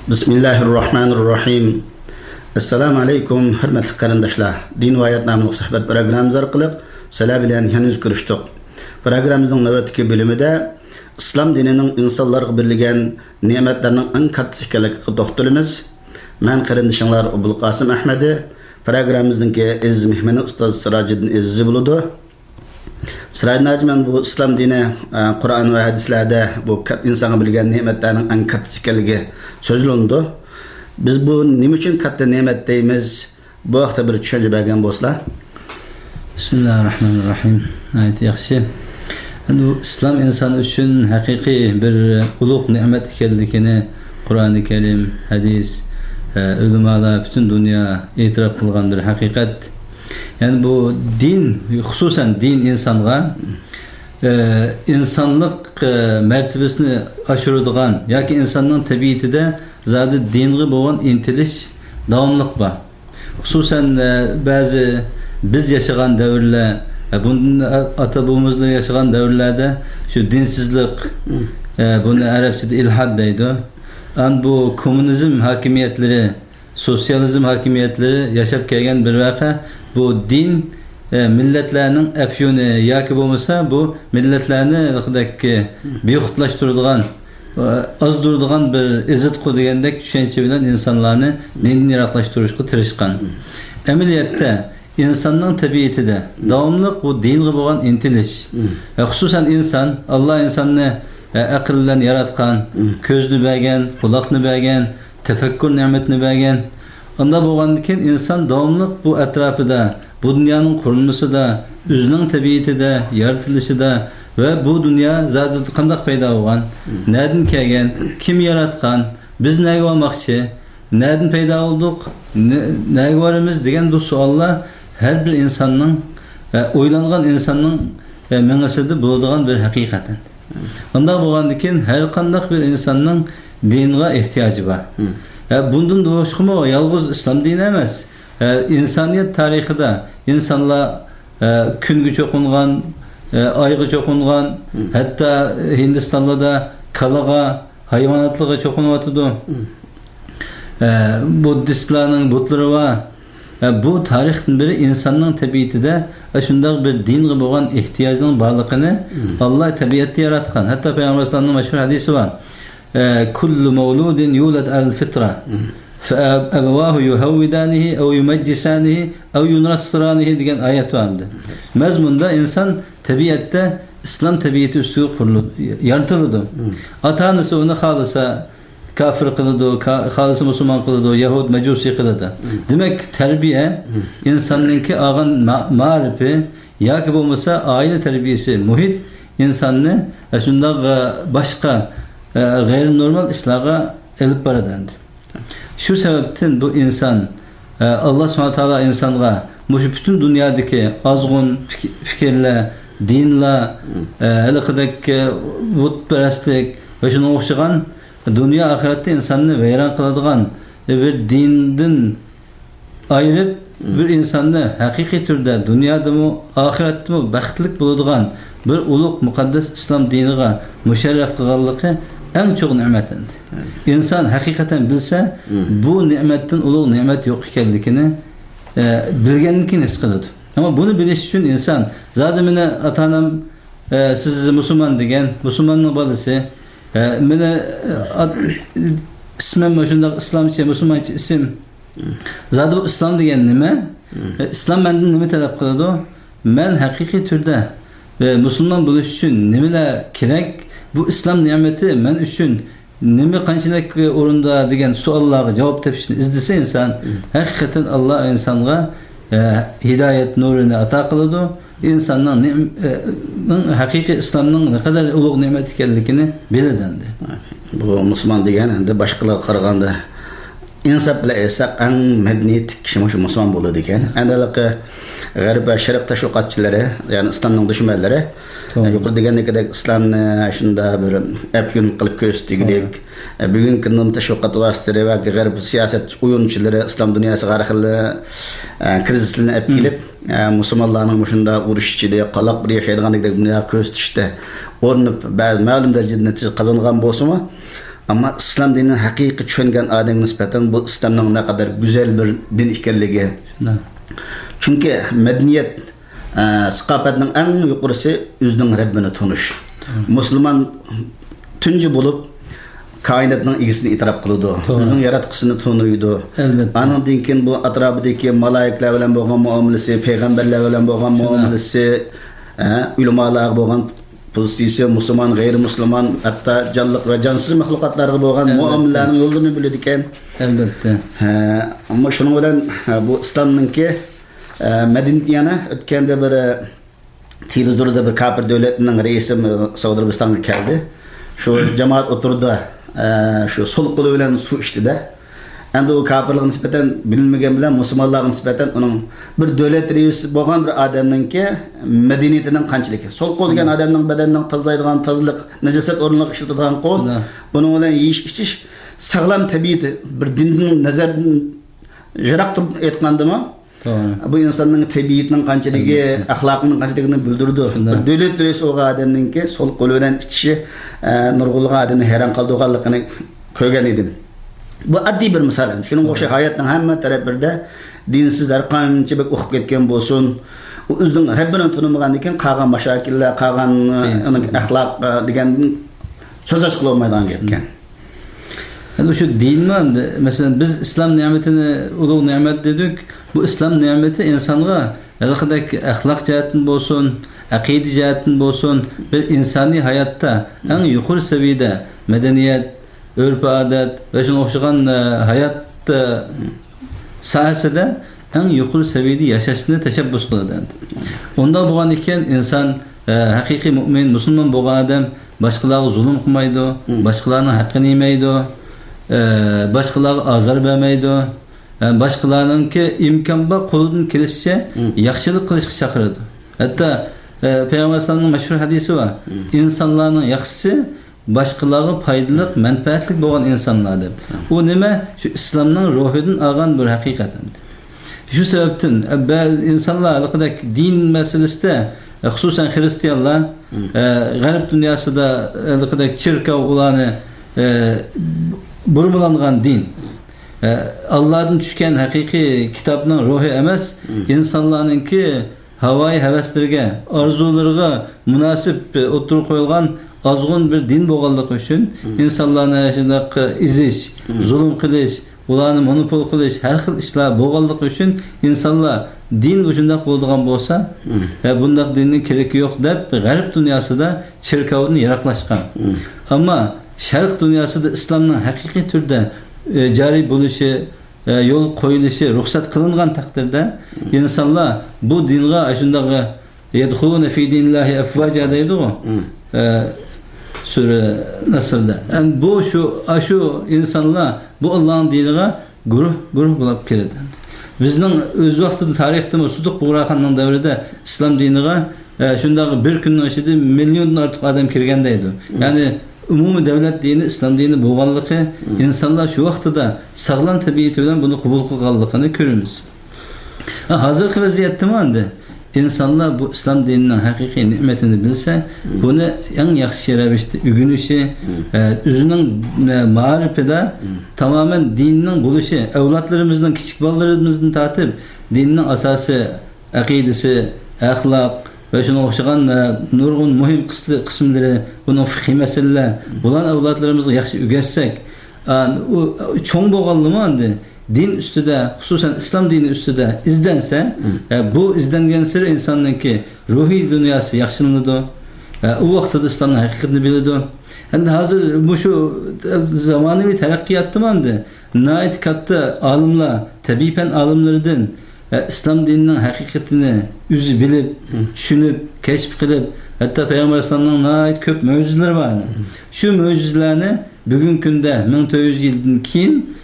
Bismillahirrahmanirrahim. Assalamu alaykum, hurmatli qarindoshlar. Din va hayot nomli suhbat programmamiz orqali sizlar bilan henüz ko'rishdik. Programmamizning navbatdagi bo'limida islom dinining insonlarga berilgan ne'matlarining eng kattasi ekanligiga to'xtalamiz. Men qarindoshlar Abul Qasim Ahmadi, programmamizning aziz mehmoni ustoz Sirajiddin Azizi bo'ladi. Sirajman bu islom dini Qur'on va hadislarda bu insonga berilgan ne'matlarning eng kattasi ekanligi so'zlandi. Biz bu nima uchun katta ne'mat deymiz? Bu haqda bir tushuncha bergan bo'lsa. Bismillahirrahmanirrahim. Ayet yaxshi. Bu islom inson uchun haqiqiy bir ulug' ne'mat ekanligini Qur'oni Karim, hadis, ulamolar butun dunyo e'tirof qilgan bir haqiqat. Yani bu din, xususan din insonga insonlik mertebesini aşırıdığan, yoki insonning tabiatida zodi dinga bo'lgan intilish davomliq bor. Xususan ba'zi biz yaşagan davrlar, bundan ata bobomizlar yaşagan davrlarda şu dinsizlik, bunu Arapçada ilhad deydi. Bu komünizm hakimiyetleri, sosyalizm hakimiyetleri yaşap kelgan bir vaqa. Bu din milletlerinin efyuni yoki bo'lmasa bu milletlerini bexutlaştırılgan, azdırılgan bir izzet degandek tushuncha bilan insonlarni dindan yiroqlashtirishga tirishgan. Amaliyotda insonning tabiatida davomli bu dinga bo'lgan intilish, xususan inson, Alloh insonni aql bilan yaratgan, ko'zni bergan, quloqni bergan, tafakkur ne'matini bergan. Onda bo'lgandan keyin inson davomli bu atrofida, bu dunyoning qurilmasida, o'zining tabiatida, yaratilishida ve bu dünya zaten qanday paydo bo'lgan, nereden kelgan, kim yaratgan, biz nega olmoqchi, nereden paydo bo'ldik, nega boramiz degan bu savollar her bir insonning o'ylangan insonning mingisida bo'ladigan bir haqiqatan. Onda bo'lgandan keyin har qanday bir insonning dinga ehtiyoji bor. Bundan boshqa yolg'iz islom dini emas. İnsaniyet tarixida insonlar kunga cho'qingan, ayga cho'qingan, hatta Hindistan'da da kalaga, hayvanatlığa cho'qinyotdi. Buddistlarning butlari var. Bu tarixdan beri insonning tabiatida shunday bir dinga bo'lgan ehtiyojning borligini Alloh tabiatda yaratgan. Hatta Payg'ambarning mashhur hadisi var. Kullu mawludin yulad al-fitra. فَأَبَوَاهُ يُهَوِّدَانِهِ اَوْ يُمَجِّسَانِهِ اَوْ يُنْرَسِّرَانِهِ degan ayet vardı. Mezmunda insan tabiatte, İslam tabiatı üstü yaratıldı. Ata-anası onu halisa kafir kılıdı, halisa Müslüman kılıdı, Yahud, Mecusi kılıdı. Demek terbiye insanınki ağın marifi, ya ki olmasa aile terbiyesi, muhit insanını şundan başka gayri normal İslam'a elip baradandı. Şu sebepten bu insan, Allah SWT insanga bütün dünyadaki azgın fikirler, dinler, elikadaki putperestlik ve şuna okşayan dünya ahirette insanını veyran kıladığan bir dinden ayırıp bir insanı hakiki türde dünyada mı, ahirette mi baxtlik bulduğan bir uluk mukaddes İslam dinine müşerref kılallığı en çok nimetendi. İnsan hakikaten bilse bu nimetten ulug' nimet yok ekanligini bilgenlikini his qiladi. Ama bunu bilish için insan zaten meni ata-onam siz Müslüman degan, Müslümanning bolasi, meni ismim shunday islomcha, Müslümancha isim. Zaten bu İslam degan nima? İslam mendan nima talab qiladi? Men haqiqiy turda Müslüman bo'lish uchun nimalar kerak? Bu İslam nimeti men üçün nima qanchalik o'rinda degan savollarga javob topishni izdasa inson, hakikaten Allah insonga hidayet nurini ato qiladi. İnsanning haqiqiy islomning ne kadar ulug' ne'mat ekanligini biladi. Bu Müslüman degan endi boshqalarga qaraganda insaf bilan aytsak eng madaniyat kishi shu Müslüman bo'ladi ekan. Andalaqi g'arb va sharq tashviqotchilari, ya'ni islomning dushmanlari yuqori degandek islomni shunda bir apyun qilib ko'rsatdik. Bugungi kunda tashviqot vositalari va g'arb siyosat o'yinchilari islom dunyosiga har xil krizislarni olib kelib, musulmonlarning shunda urush ichida qaloq bir yashaydigandek dunyo ko'rsatishda o'rnib ma'lum darajada natija qozongan bo'lsa-mu, Ama İslam dinini haqiqiy tushungan odamga nisbatan bu İslamning ne kadar güzel bir din ekanligi. Chunki madaniyat saqofatning eng yuqorisi o'zining Rabbini tunish. Musulmon tunji bo'lib kainatning egisini itiraf qiladi. O'zining yaratqisini tunuydi. Andan keyin bu atrofidagi malaikalar bilan bo'lgan muomalasi, payg'ambarlar bilan bo'lgan muomalasi, ulamolar bo'lgan pozisiya, musulmon, g'ayri-musulmon, hatto jonliq va jonsiz maxluqotlarga bo'lgan muomalalarning yo'lini biladi ekan. Albatta. Ammo shuning bilan bu islomninki madaniyat yana o'tganda bir Tilizurda bir kafir devletinin reisi Saudiya Arabistan'a geldi. Şu cemaat oturdu. Şu sol kolu bilen su içti de. Endi o kafirliğe nispeten bilinmegen bilen Müslümanlığa nispeten onun bir devlet reisi bo'lgan bir adamninki medeniyetining qanchalik. Sol qo'l degan adamning badanidan tozalaydigan tozalik, najosat o'rniga ishlatadigan qo'l. Buning bilan yeyish ichish sog'lom tabiat bir dinning nazaridan yiroq turib aytgandimi? Bu insanın tabiatının qanchiligi, axloqining qanchaligini bildirdi. Bir devlet reisi o adamninki sol qo'l bilan ichishi nurg'ulg'an adamni hayron qoldirganligini ko'rgan edim. Bu addiy bir misal. Shuning o'xshash hayotning hamma taraflarida dinsizlar qancha bir o'qib ketgan bo'lsin, o'zining Rabbini tunimagan ekan qolgan mashakillar, qolgan uning axloq degan so'z qila olmaydigan gap ekan. Yani şu din mi? Mesela biz İslam nimetini ulug' nimet dedik. Bu İslam nimeti insanlığa elbette ahlak cihetin olsun, akide cihetin olsun, bir insani hayatta en yukarı seviyede medeniyet, örf adet ve şuna okşayan hayat sahasında en yukarı seviyede yaşashını teşebbüs kıldı. Onda boğan iken insan hakiki mümin, Müslüman boğan adam başkalarına zulüm kılmaydı, başkalarının hakkını yemeydi. Başkalarına azar vermeydi. Başkalarınınki imkan var kolunun kelişçe yaxşılık kılışık çakırdı. Hatta Peygamber Sallallahu meşhur hadisi var. İnsanların yaxşısı başkalarına faydalık, menfaatlik olan insanlardır. O neme? Şu İslam'ın ruhundan ağan bir hakikaten. Şu sebepten insanlar din meselesi de hususen Hristiyanlar garip dünyası da çirka olanı burmalangan din. Allah'ın düşken hakiki kitabının ruhu emas, insanlarınki havai heveslerine, arzularına münasip oturup koyulgan azgın bir din boğallık üçün insanlarına yaşadığı iziş, zulüm kılış, ulanı monopol kılış, her xil işler boğallık üçün insanlar din ucunda bulduğun bolsa, bundak dinin kereki yok deyip garip dünyası da çirkavudun yaraklaşkan. Ama Şerq dünyası da İslam'ın hakiki türde cari buluşu, yol koyuluşu, ruhsat kılıngan takdirde insanlar bu dinge aşındağı yedhulune fi dinillahi efvaca deydi o. Sure Nasır'da. Yani bu şu insanlar bu Allah'ın dinine gruh bulup kiredi. Bizning öz vaqtida tarixda Suduq Buğraxanning davrida İslam dinine şundağı bir günün içinde milyondan artık adam kirgandaydı. Yani umumi devlet dini, İslam dini boğanlığı insanlar şu vaqtida sağlam tabiati bilen bunu kabul kılganlığını görürüz. Hazırki vaziyette mi? İnsanlar bu İslam dininin hakiki nimetini bilse, bunu en yaxşı ravishda ügünüşü, özünün marifede tamamen dininin buluşu, evlatlarımızdan, küçük balalarımızdan tartib, dininin asası, akidesi, ahlak ve şuna okşayan nurgun muhim kısımları, bunun fıkhi meseleler, bulan evlatlarımızı yaxşı ügetsek, çoğun boğallı mı? Din üstüde, hususen İslam dini üstüde izlense, bu izlengen sır insanın ki ruhi dünyası yaxşınlıdır. O vaxtda İslam'ın hakikatini bilirdi. Yani hazır bu şu zamanı bir terakkiyattı mı? Nait katta alimler, tabipen alimlerden İslam dininin hakikatini üzü bilip, düşünüp, keşf kılıp, hatta Peygamber Aleyhisselam'ın nait köp mucizeleri var. Şu mucizelerini bugün günde 1900 yıldan keyin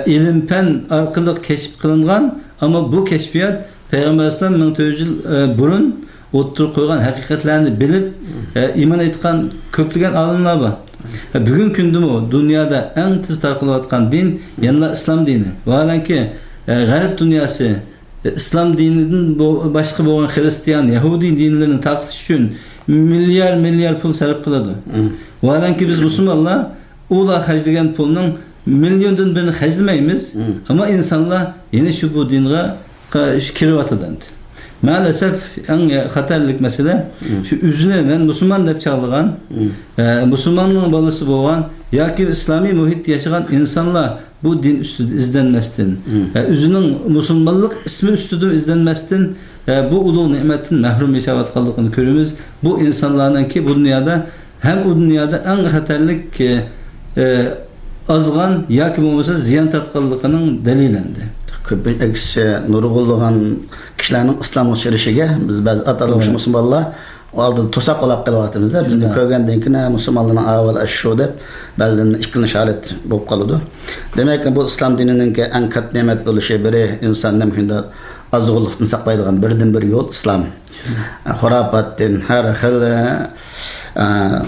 ilim-fen arkalı keşif kılıngan ama bu keşfiyat Peygamber Aleyhisselam 1900 yıl burun oturup koygan hakikatlerini bilip iman etken köplügen alimler var. Bugün gündüm o dünyada en tez tarqalayotgan din yanıla İslam dini. Valanki garip dünyası İslam dininin başka boğan Hristiyan, Yahudi dinlerini taklit için milyar pul sarf kıladı. Valanki biz Müslümanlar ular harcagan pulning milyondan birini harcamaymiz. Ama insanlar yine şu bu dinga kiryotadi. Maalesef en xatarlik mesele şu üzüne ben Müslüman dep çağırgan, Müslümanlığın balısı boğan yoki İslami muhit yaşayan insanlar bu din üstüde izlenmestin. Üzünün Müslümanlık ismi üstüde izlenmestin. Bu ulu nimetin mahrum yaşayotganligini görüyoruz. Bu insanların ki bu dünyada hem bu dünyada en xatarlik azgan yoki bo'lmasa ziyon tortganligining dalilendi. Köpek kişi nurgulluğun kişilerin İslam'a çirişige biz bazı atalmış Müslümanlar aldı tosak olap kalıvatımızda biz de köygen ki Müslümanlığın avval aşşu dep bazılarının ikilini şaharet bulup kalıdı. Demek ki bu İslam dininin ki en kat nimet oluşu biri insan nemkinde azgınlıktan saklaydıgan birden bir yol İslam. Hurafattin her xil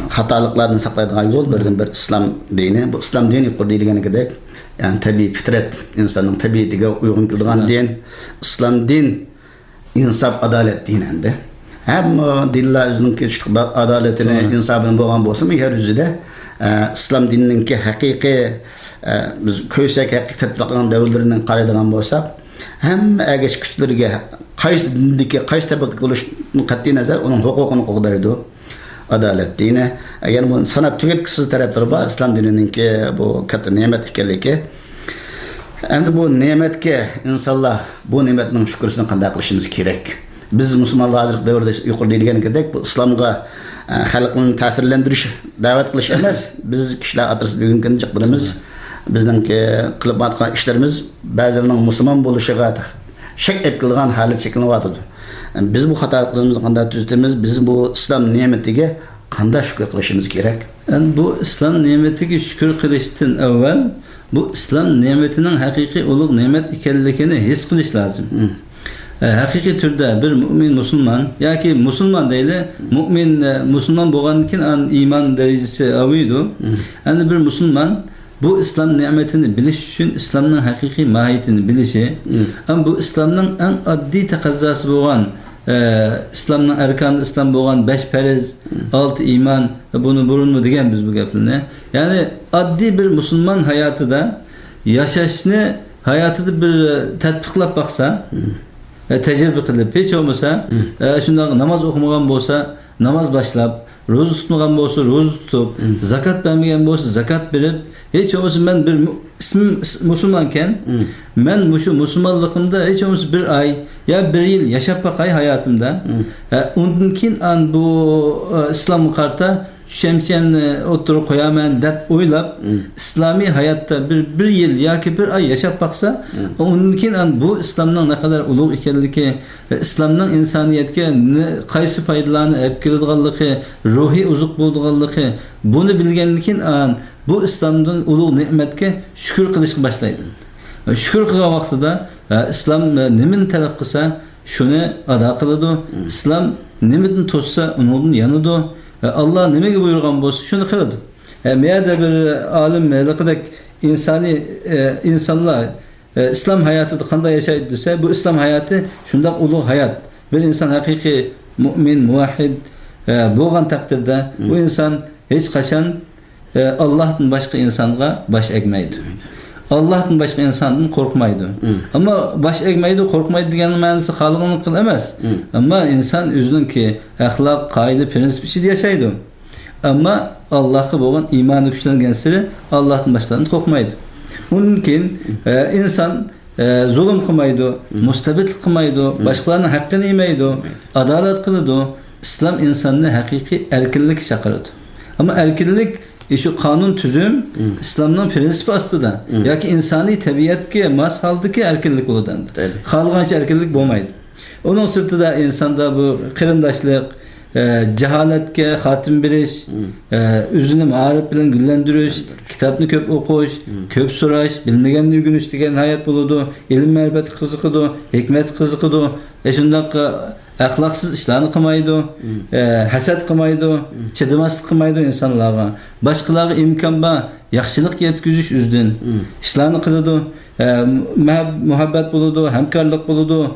hatalıklardan saklaydıgan yol birden bir İslam dini. Bu İslam dini kurduğu gidek. Yani tabi fitret insanın tabiatine uygun kıldıgan din, İslam din insaf adalet dininde. Hem dilla özünün adaletini insafını boğan bolsa her yüzüde İslam dininin ki hakiki biz köysek hakiki tatbiqlanan devletlerinin qaraydigan bolsak hem egeç güçleriga qaysi dindiki qaysi tabaqat bo'lishni qat'iy nazar onun hukukunu qo'g'daydi. Adalet dini. Yani bu sanat tüketkisiz tarafları var. İslam dininin ki bu katta nimet ekanligi. Endi bu nimetke insanlar bu nimetning şükürsini qanday qilishimiz kerak. Biz Müslümanlar hozirgi davrda yuqori deyilganidek bu islomga xalqni ta'sirlantirish, da'vat qilish emas. Biz kishilar atrasida bugungi kunda chiqdirimiz. Bizning qilib atgan ishlarimiz ba'zilarining musulmon bo'lishiga shak qilgan holat shakllanyapti. Biz bu xatolarimizni qanday tuzatamiz? Biz bu islom ne'matiga qanday shukr qilishimiz kerak? Yani bu İslam nimetiga şükür qilishdan avval bu İslam nimetinin haqiqiy ulug' ne'mat ekanligini his qilish lazım. Haqiqiy turda bir mümin Müslüman yoki Müslüman deyli, mümin Müslüman bo'lgandan keyin iymon darajasi aviydi. Yani bir Müslüman bu İslam nimetini bilish uchun İslamning haqiqiy mohiyatini bilishi, ham bu İslamning en oddiy taqozosi bo'lgan İslamның erkanı İslam bo'lgan 5 farz, 6 iman bunu burunmu degan biz bu gaplarni. Yani oddiy bir Müslüman hayotida yashashni hayotida bir tatbiqlab baksa, tecrübe qilib, hech bo'lmasa shunday namoz o'qimagan bo'lsa, namoz boshlab, ro'za tutmagan bo'lsa, ro'za tutib, zakat bermagan bo'lsa, zakat berib, hech bo'lmasa men bir ismim Müslümanken men mushu Müslümanligimda hech bo'lmasa bir ay ya bir yil yashab bakay hayatımda. Undan keyin bu İslam qarta tushemchen o'tirib qo'yaman deb o'ylab islomiy hayotda bir yil yoki bir ay yashab baksa, undan keyin bu İslamning ne kadar ulug' ekanligi, İslamning insoniyatga qaysi foydalarni olib keladiganligi, ruhiy uzuq bo'lganligi, buni bilgandan keyin bu İslamning ulug' ne'matga shukr qilishga boshlaydi. Şükür qilgan vaqtida İslam nimani talab qilsa, shuni ado qiladi. İslam nimani to'ssa, undan yanadi. Allah nimaga buyurgan bo'lsa, shuni qiladi. Meyada bir alim laqadak insanlar İslam hayotida qanday yashaydi desa, bu İslam hayoti shunday ulug' hayot. Bir inson haqiqiy mu'min, muvahhid bo'lgan taqdirda bu inson hech qachon Allah'tan başka insonga bosh egmaydi. Allah'tan başka insandan korkmaydı. Ama baş egmaydi, korkmaydı degenin ma'nosi xalqini qil emas. Ama insan özünün ki ahlak, qoida, prinsip içinde yaşaydı. Ama Allah'a bo'lgan iymoni kuchlangan siri Allah'tan başkadan korkmaydı. Onun için insan zulüm qilmaydi, mustabidlik qilmaydi, başkalarının haqqini yemaydi, adalet qiladi. İslam insanını haqiqiy erkinlik chaqiradi. Ama erkinlik şu kanun tüzüm İslam'ın prensibi aslında. Ya ki insani tabiatki mas haldaki erkinlik oludandı. Halganç erkinlik bo'lmaydi. Onun sırtında insanda bu kırımdaşlık, cehaletke hatim beriş, üzünü ma'arif bilen güllendiriş, kitapını köp okuş, köp soraş, bilmegenini ügünüş degen hayat buludu, ilim merifeti kızıkıdı, hikmet kızıkıdı, şundak ahlaksız işlerini kılmaydı, haset kılmaydı, çıdımaslık kılmaydı insanlara. Başkaları imkan var, yaxşılık yetküzüş üzdün. İşlerini kılıdı, muhabbet buludu, hemkarlık buludu,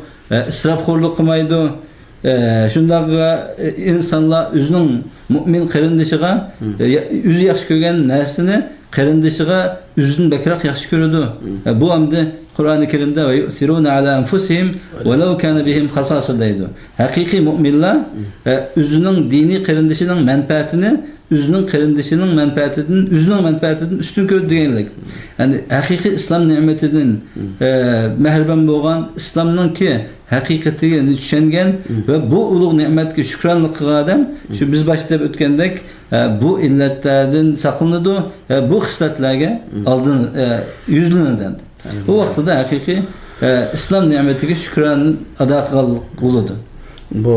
israfxo'rlik kılmaydı. Şundaqa insanlar özünün mümin qırındışıga, özü yaxşı ko'rgan narsani qarindishiga o'zidan bakroq yaxshi ko'radi. Bu hamda Qur'oni Karimda va yusiruna ala anfusihim walau kana bihim khasasa deydi. Haqiqiy mu'minlar o'zining diniy qarindishining manfaatini o'zining qarindishining manfaatidan ustun ko'radi deganlik. Ya'ni haqiqiy islom ne'matidan mehribon bo'lgan, islomningki haqiqatiga tushungan va bu ulug' ne'matga shukronlik qilgan odam shu biz boshlab o'tgandek bu illatlardan saqlanadi, bu xislatlarga oldin yuzlanadi. Bu vaqtda haqiqiy islom ne'matiga shukrona ado qilgan bo'ladi. Bu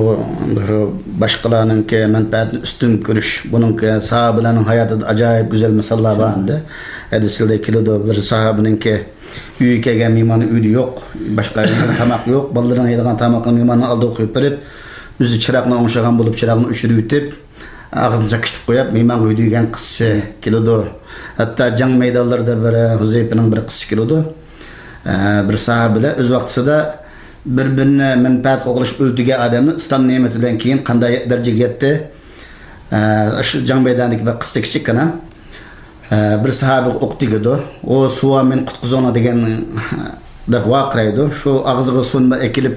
başkalarınki menfaatini üstün görüş, bununki sahabelerinin hayatında acayip güzel misallar vardı. Hadislerde kiloda bir sahabeninki üyü kelgen mimanın üyü yok, başka tamak yok, ballarına yediğen tamakın mimanın aldığı koyup verip, yüzü çırağına onşagan bulup çırağını uçuru ütüp, ağzını çakıştık koyup, miman üydüygen kısı kiloda. Hatta can meydanlarda bir Huzeyfe'nin bir kısı kiloda. Bir sahabeler öz vaxtıda bir-birine menfaat qo'g'ilish o'ldigan odamni islom ne'matidan keyin qanday darajaga yetdi? Shu jang maydonidagi bir qissa kichikgina bir sahoba o'qitdi. O suva men qutqizona degan deb voqiraydi. Shu og'ziga suvni ekilib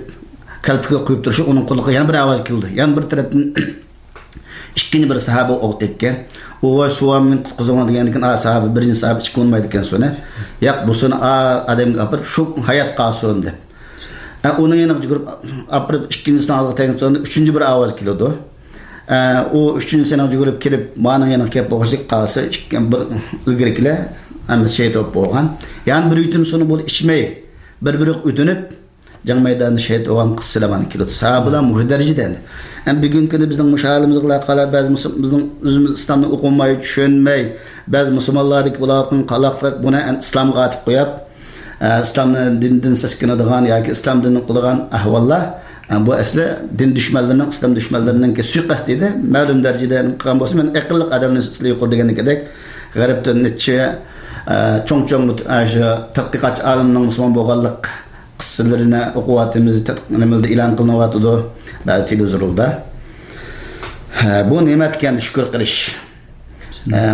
kalpiga quyib turishi uning quliga yana bir ovoz keldi. Yana bir tarafdan ikkinchi bir sahoba o'qitdi. O suva men qutqizona degandan keyin sahoba birinchi sahoba ichki olmaydi ekan suni. Yo'q, bu suni odamga olib shu hayot qolsin deb. Onun yanına çıkıp aprıp ikincisini aldık tekrar sonra üçüncü bir avaz kilodu. O üçüncüsine çıkıp gelip bana yanına gelip bakıştık kalsa bir ilgirikle hem şey top boğan. Yani bir ütün sonu bu içmeyi bir ütünüp can meydanı şehit olan kısılamanı kilodu. Sahabeler muhderci dendi. Yani bir gün kedi bizim müşahilimizle alakalı bazı bizim özümüz İslam'da okumayı düşünmeyi bazı Müslümanlardaki bu lakın kalaklık buna İslam'a atıp koyup İslam dininden seskinadigan yoki islom dinini qilgan ahvollar bu asli din düşmanlarının, islom düşmanlarının ki suiqasd edi. Ma'lum darajada qilgan bo'lsa, men aqlli odamni sizlar yuqori degandek g'arbdan necha cho'ng-cho'ng tadqiqotchi olimning musulmon bo'lganlik qissalarini o'qiyotimiz, tadqiqotlarda e'lon qilinyapti ba'zi televizorlarda. Bu ne'matga shukr qilish.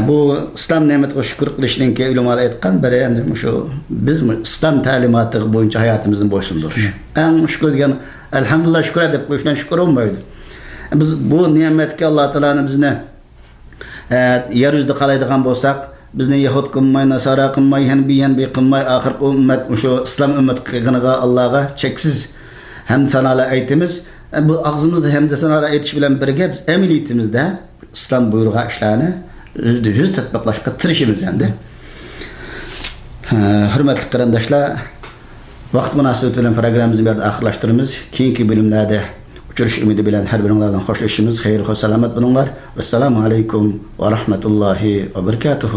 Bu İslam ne'matiga shukr qilishning ki ulamalar aytgan biri endi shu biz islom ta'limoti bo'yicha hayotimizni bo'ysundirish. Eng shukr degan alhamdulillah shukr deb qo'yishdan shukr olmaydi. Biz bu ne'matga Alloh taolani bizni yer yuzida qalaydigan bo'lsak, bizni yahud qilmay, nasara qilmay, hanbiy qilmay, oxirgi ummat shu islom ummat qilganiga Allohga cheksiz hamd sanolar aytamiz. Bu og'zimizda hamd sanolar aytish bilan birga biz amaliyatimizda islom buyrug'i ishlarni %100 tatbiqlashga tirishimiz endi. Hurmatli qarindoshlar, vaqt munosabati bilan programmamizni bu yerda oxirlashtiramiz. Keyingi bölümlerde uchirish umidi bilan har biringlardan xo'shlashamiz. Xayr va salomat bo'linglar. Assalomu alaykum va rahmatullohi va barakatuh.